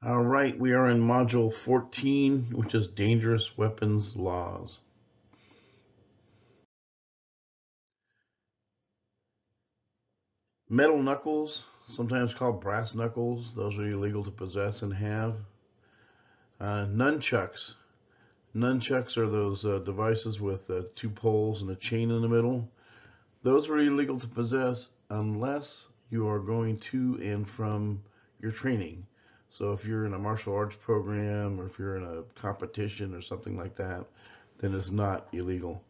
All right, we are in module 14, which is dangerous weapons laws. Metal knuckles, sometimes called brass knuckles, those are illegal to possess and have. Nunchucks. Nunchucks are those devices with two poles and a chain in the middle. Those are illegal to possess unless you are going to and from your training. So if you're in a martial arts program or if you're in a competition or something like that, then it's not illegal.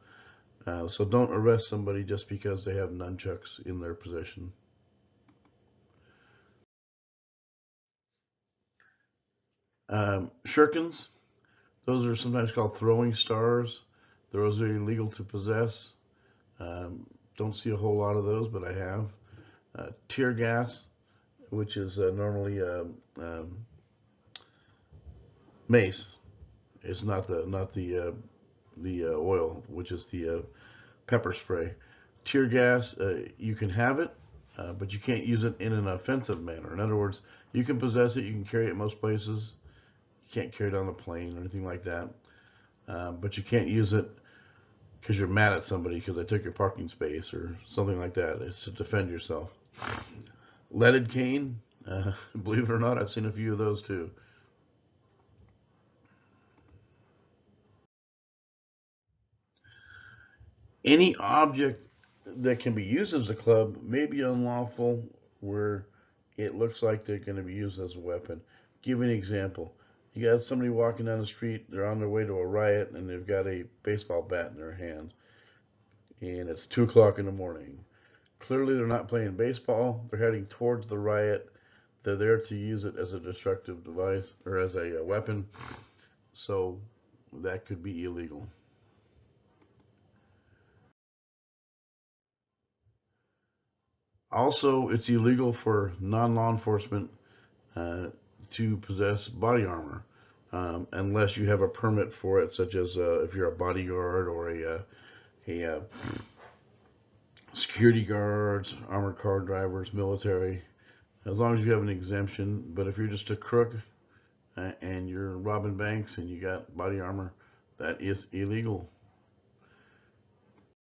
So don't arrest somebody just because they have nunchucks in their possession. Shurikens, those are sometimes called throwing stars. Those are illegal to possess. Um, don't see a whole lot of those, but I have. Tear gas, which is normally mace. It's not the oil, which is the pepper spray. Tear gas, you can have it, but you can't use it in an offensive manner. In other words, you can possess it, you can carry it most places. You can't carry it on a plane or anything like that. But you can't use it because you're mad at somebody because they took your parking space or something like that. It's to defend yourself. Leaded cane, believe it or not, I've seen a few of those too. Any object that can be used as a club may be unlawful where it looks like they're going to be used as a weapon. Give you an example. You got somebody walking down the street, they're on their way to a riot, and they've got a baseball bat in their hand, and it's 2 o'clock in the morning. Clearly, they're not playing baseball, they're heading towards the riot. They're there to use it as a destructive device or as a weapon, so that could be illegal. Also, it's illegal for non law enforcement uh, to possess body armor unless you have a permit for it, such as if you're a bodyguard or a security guards, armored car drivers, military. As long as you have an exemption, but if you're just a crook and you're robbing banks and you got body armor, that is illegal.